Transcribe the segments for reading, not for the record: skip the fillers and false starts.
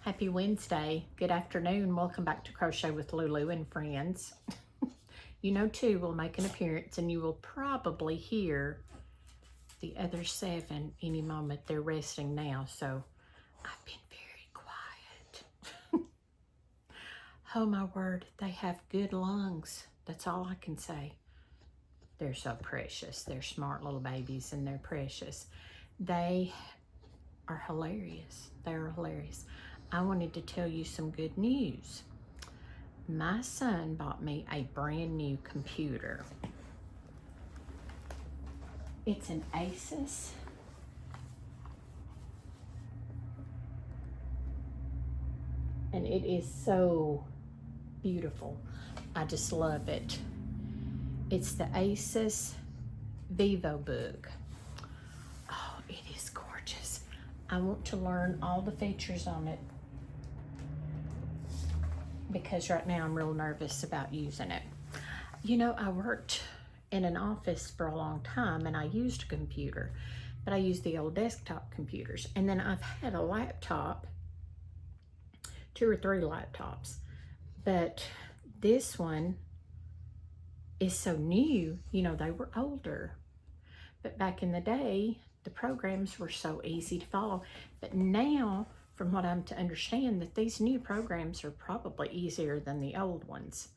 Happy Wednesday. Good afternoon. Welcome back to Crochet with Lulu and Friends. You know, 2 will make an appearance, and you will probably hear the other 7 any moment. They're resting now, so I've been very quiet. Oh my word, they have good lungs. That's all I can say. They're so precious. They're smart little babies, and they're precious. They are hilarious. They're hilarious. I wanted to tell you some good news. My son bought me a brand new computer. It's an Asus. And it is so beautiful. I just love it. It's the Asus VivoBook. Oh, it is gorgeous. I want to learn all the features on it because right now I'm real nervous about using it. You know, I worked in an office for a long time and I used a computer, but I used the old desktop computers. And then I've had a laptop, 2 or 3 laptops, but this one is so new. You know, they were older, but back in the day, the programs were so easy to follow. But now, from what I'm to understand, that these new programs are probably easier than the old ones.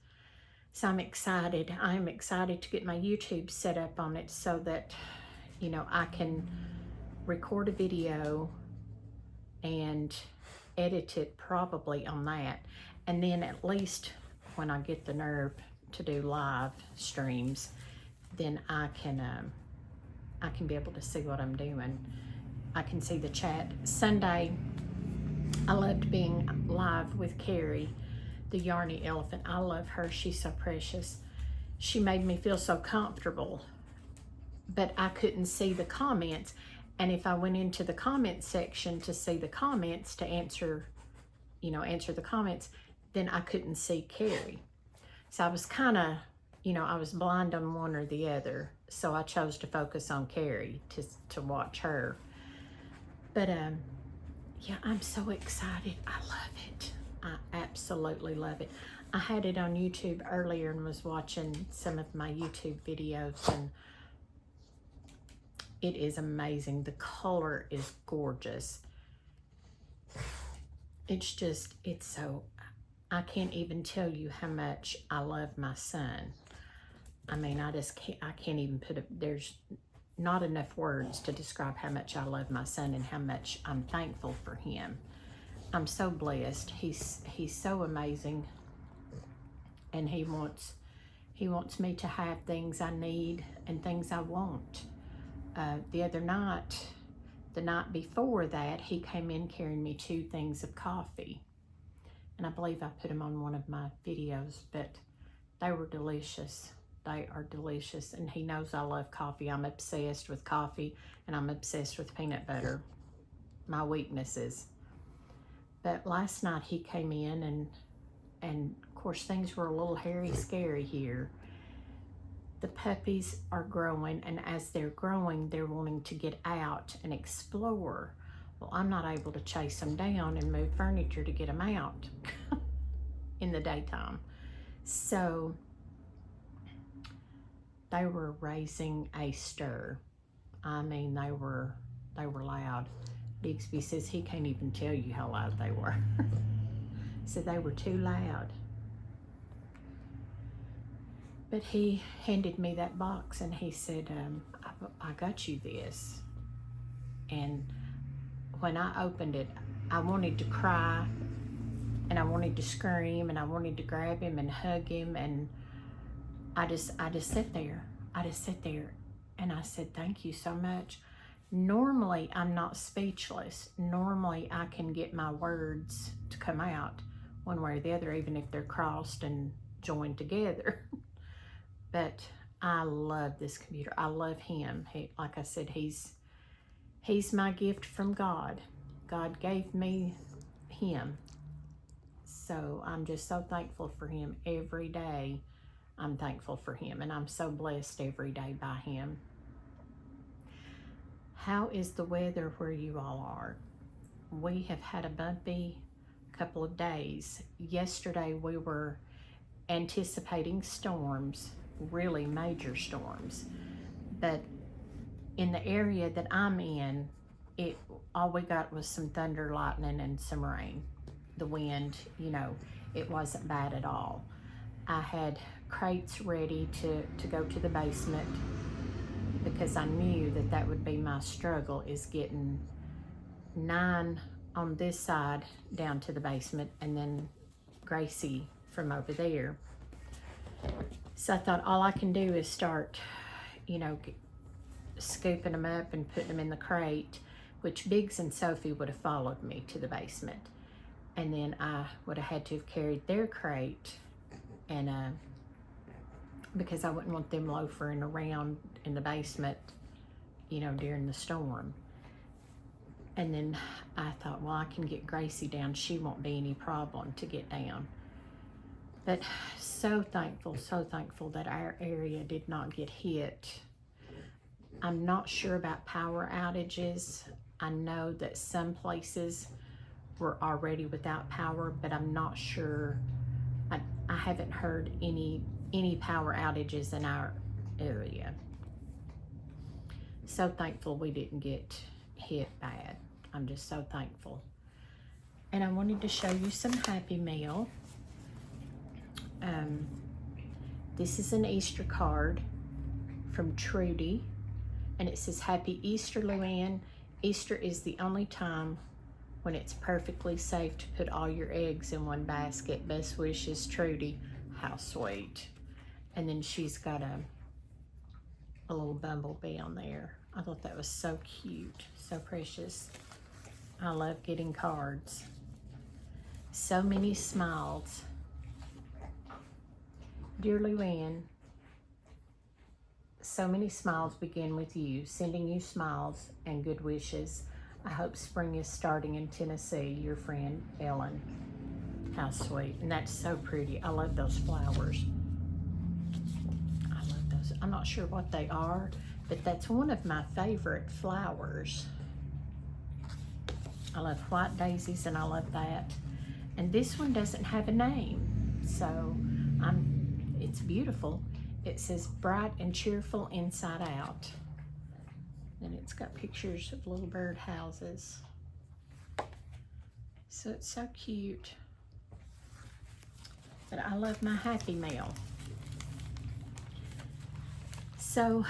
So I'm excited. I'm excited to get my YouTube set up on it so that, you know, I can record a video and edit it probably on that. And then at least when I get the nerve to do live streams, then I can be able to see what I'm doing. I can see the chat. Sunday, I loved being live with Carrie, the Yarny Elephant. I love her. She's so precious. She made me feel so comfortable, but I couldn't see the comments. And if I went into the comment section to see the comments, to answer the comments, then I couldn't see Carrie. So I was kind of, you know, I was blind on one or the other. So I chose to focus on Carrie to watch her. But yeah, I'm so excited. I love it. I absolutely love it. I had it on YouTube earlier and was watching some of my YouTube videos, and it is amazing. The color is gorgeous. It's so, I can't even tell you how much I love my son. I mean, I can't even put it, there's not enough words to describe how much I love my son and how much I'm thankful for him. I'm so blessed. He's so amazing, and he wants me to have things I need and things I want. The night before that, he came in carrying me 2 things of coffee, and I believe I put them on one of my videos, but they were delicious. They are delicious, and he knows I love coffee. I'm obsessed with coffee, and I'm obsessed with peanut butter, my weaknesses. But last night he came in, and of course things were a little hairy scary here. The puppies are growing, and as they're growing, they're wanting to get out and explore. Well, I'm not able to chase them down and move furniture to get them out in the daytime. So they were raising a stir. I mean, they were loud. Bixby says he can't even tell you how loud they were. So they were too loud. But he handed me that box and he said, I got you this. And when I opened it, I wanted to cry, and I wanted to scream, and I wanted to grab him and hug him, and I just sat there. I just sat there and I said, thank you so much. Normally, I'm not speechless. Normally, I can get my words to come out one way or the other, even if they're crossed and joined together. But I love this computer. I love him. Like I said, he's my gift from God. God gave me him. So I'm just so thankful for him every day. I'm thankful for him, and I'm so blessed every day by him. How is the weather where you all are? We have had a bumpy couple of days. Yesterday we were anticipating storms, really major storms, but in the area that I'm in, all we got was some thunder, lightning, and some rain. The wind, it wasn't bad at all. I had crates ready to go to the basement because I knew that would be my struggle, is getting 9 on this side down to the basement and then Gracie from over there. So I thought all I can do is start, scooping them up and putting them in the crate, which Biggs and Sophie would have followed me to the basement. And then I would have had to have carried their crate, and because I wouldn't want them loafering around in the basement, during the storm. And then I thought, well, I can get Gracie down. She won't be any problem to get down. But so thankful that our area did not get hit. I'm not sure about power outages. I know that some places were already without power, but I'm not sure. I haven't heard any power outages in our area. So thankful we didn't get hit bad. I'm just so thankful. And I wanted to show you some Happy Mail. This is an Easter card from Trudy, and it says, Happy Easter, Luann. Easter is the only time when it's perfectly safe to put all your eggs in one basket. Best wishes, Trudy. How sweet. And then she's got a little bumblebee on there. I thought that was so cute, so precious. I love getting cards. So many smiles. Dear Luann, so many smiles begin with you, sending you smiles and good wishes. I hope spring is starting in Tennessee. Your friend, Ellen. How sweet. And that's so pretty. I love those flowers. I love those. I'm not sure what they are, but that's one of my favorite flowers. I love white daisies, and I love that. And this one doesn't have a name, so it's beautiful. It says bright and cheerful inside out. And it's got pictures of little bird houses. So it's so cute. But I love my Happy Mail. So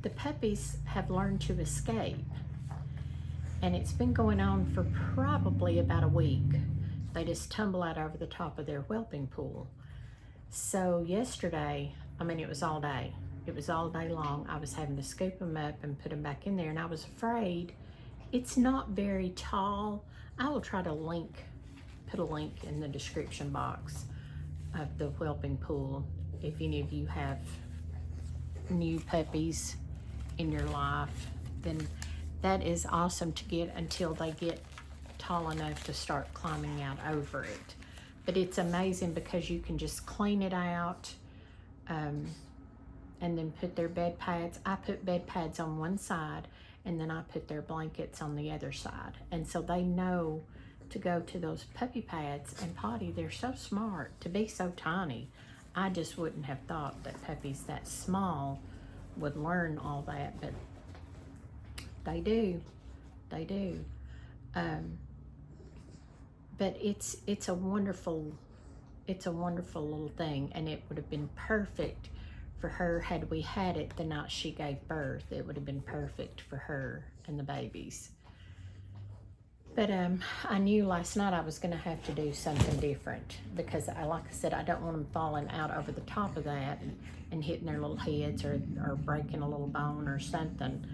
the puppies have learned to escape. And it's been going on for probably about a week. They just tumble out over the top of their whelping pool. So yesterday, it was all day. It was all day long. I was having to scoop them up and put them back in there, and I was afraid. It's not very tall. I will try to put a link in the description box of the whelping pool if any of you have new puppies in your life. Then that is awesome to get until they get tall enough to start climbing out over it. But it's amazing because you can just clean it out, and then put their bed pads. I put bed pads on one side, and then I put their blankets on the other side. And so they know to go to those puppy pads and potty. They're so smart to be so tiny. I just wouldn't have thought that puppies that small would learn all that, but they do. They do. But it's a wonderful little thing, and it would have been perfect for her had we had it the night she gave birth. It would have been perfect for her and the babies. But I knew last night I was going to have to do something different because, like I said, I don't want them falling out over the top of that and hitting their little heads or breaking a little bone or something.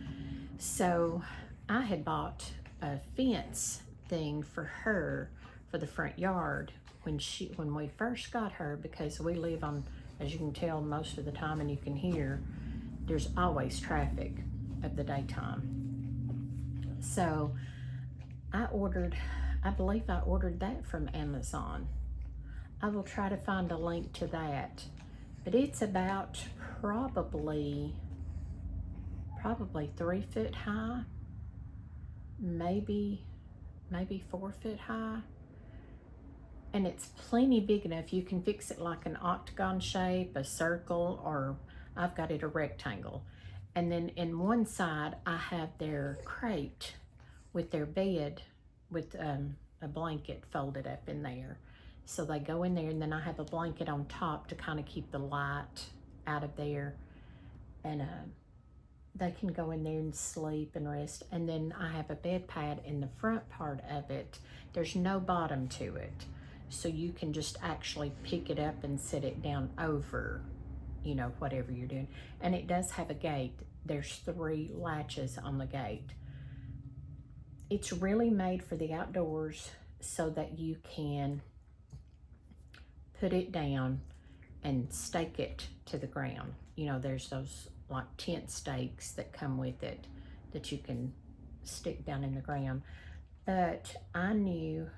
So I had bought a fence thing for her for the front yard when we first got her, because we live on, as you can tell most of the time and you can hear, there's always traffic at the daytime. So I believe I ordered that from Amazon. I will try to find a link to that. But it's about probably 3 foot high, maybe 4 foot high. and it's plenty big enough. You can fix it like an octagon shape, a circle, or I've got it a rectangle. And then in one side, I have their crate with their bed with a blanket folded up in there. So they go in there, and then I have a blanket on top to kind of keep the light out of there. And they can go in there and sleep and rest. And then I have a bed pad in the front part of it. There's no bottom to it. So you can just actually pick it up and set it down over, you know, whatever you're doing. And it does have a gate. There's 3 latches on the gate. It's really made for the outdoors so that you can put it down and stake it to the ground. You know, there's those like tent stakes that come with it that you can stick down in the ground. But I knew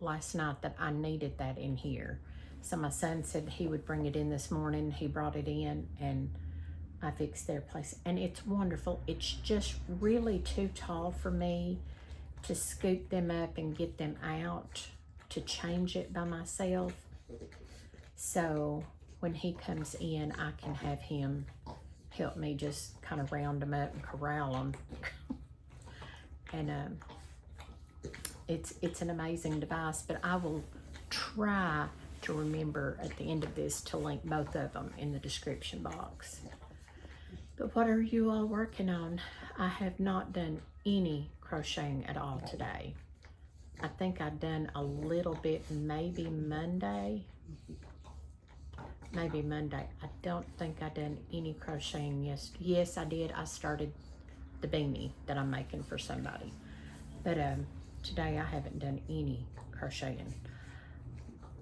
last night that I needed that in here. So my son said he would bring it in this morning. He brought it in and I fixed their place. And it's wonderful. It's just really too tall for me to scoop them up and get them out to change it by myself. So when he comes in, I can have him help me just kind of round them up and corral them. And it's an amazing device, but I will try to remember at the end of this to link both of them in the description box. But what are you all working on? I have not done any crocheting at all today. I think I've done a little bit, maybe Monday. I don't think I done any crocheting yes I did. I started the beanie that I'm making for somebody, but today I haven't done any crocheting.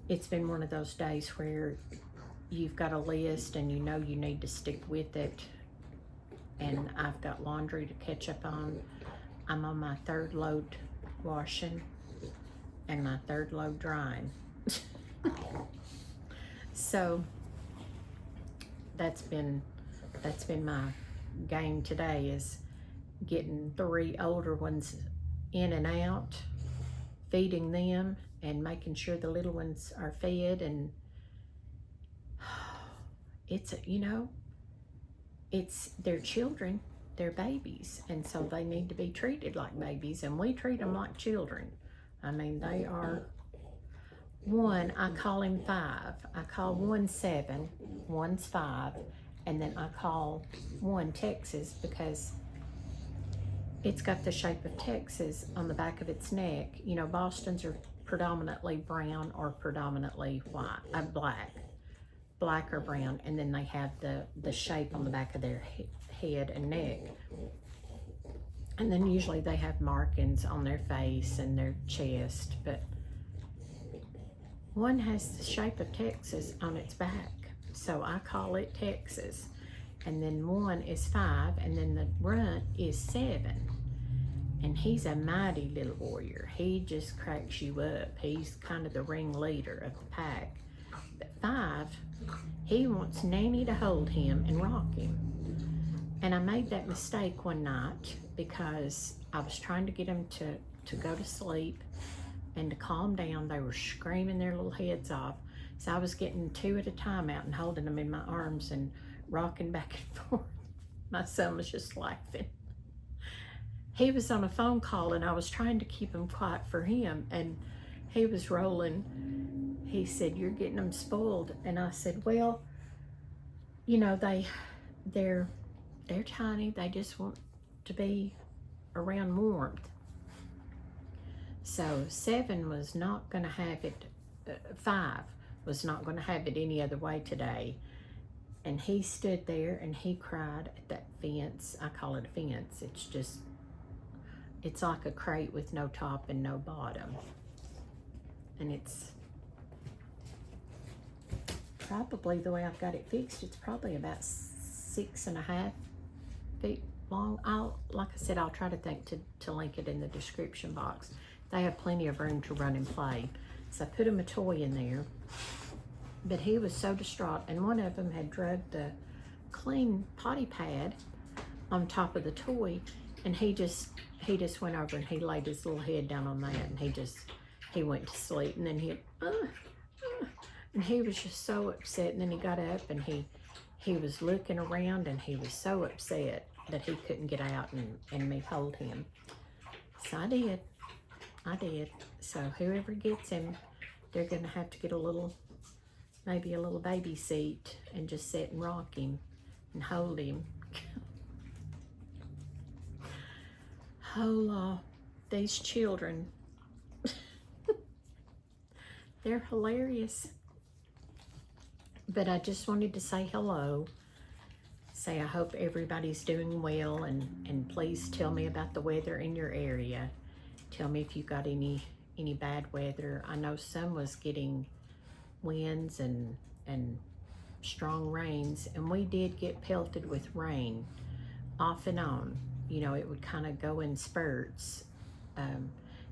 It's been one of those days where you've got a list and you know you need to stick with it, and I've got laundry to catch up on. I'm on my 3rd load washing and my 3rd load drying. So that's been my game today, is getting 3 older ones in and out, feeding them and making sure the little ones are fed. And it's, you know, it's their children, they're babies, and so they need to be treated like babies, and we treat them like children. I mean, they are. One, I call him 5. I call one 7, one's 5, and then I call one Texas because it's got the shape of Texas on the back of its neck. You know, Bostons are predominantly brown or predominantly white, black or brown, and then they have the shape on the back of their head and neck. And then usually they have markings on their face and their chest, but one has the shape of Texas on its back, so I call it Texas. And then one is 5, and then the runt is 7. And he's a mighty little warrior. He just cracks you up. He's kind of the ringleader of the pack. But 5, he wants Nanny to hold him and rock him. And I made that mistake one night because I was trying to get him to go to sleep and to calm down. They were screaming their little heads off. So I was getting 2 at a time out and holding them in my arms and rocking back and forth. My son was just laughing. He was on a phone call and I was trying to keep him quiet for him, and he was rolling. He said, "You're getting them spoiled." And I said, "Well, you know, they're tiny. They just want to be around warmth." So 7 was not going to have it, 5 was not going to have it any other way today. And he stood there and he cried at that fence. I call it a fence. It's like a crate with no top and no bottom. And it's probably, the way I've got it fixed, it's probably about 6.5 feet long. Like I said, I'll try to think to link it in the description box. They have plenty of room to run and play. So I put him a toy in there, but he was so distraught, and one of them had drugged the clean potty pad on top of the toy, and he just went over and he laid his little head down on that, and he went to sleep, and then and he was just so upset. And then he got up, and he was looking around, and he was so upset that he couldn't get out and me hold him. So I did. So whoever gets him, they're gonna have to get maybe a little baby seat and just sit and rock him and hold him. Oh, these children, they're hilarious. But I just wanted to say hello. Say I hope everybody's doing well, and please tell me about the weather in your area. Tell me if you got any bad weather. I know some was getting winds and strong rains, and we did get pelted with rain off and on. You know, it would kind of go in spurts.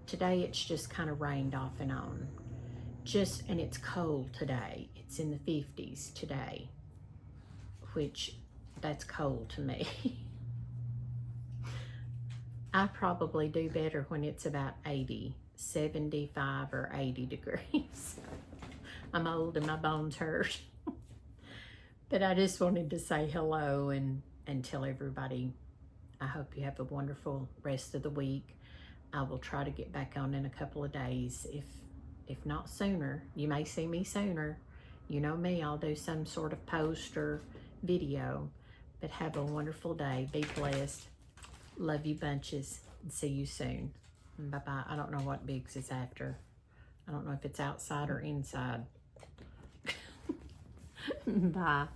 Today it's just kind of rained off and on. And it's cold today. It's in the 50s today, which that's cold to me. I probably do better when it's about 80, 75 or 80 degrees. I'm old and my bones hurt. But I just wanted to say hello and tell everybody I hope you have a wonderful rest of the week. I will try to get back on in a couple of days. If not sooner, you may see me sooner. You know me, I'll do some sort of post or video. But have a wonderful day. Be blessed. Love you bunches. And see you soon. Bye-bye. I don't know what Biggs is after. I don't know if it's outside or inside. Bye.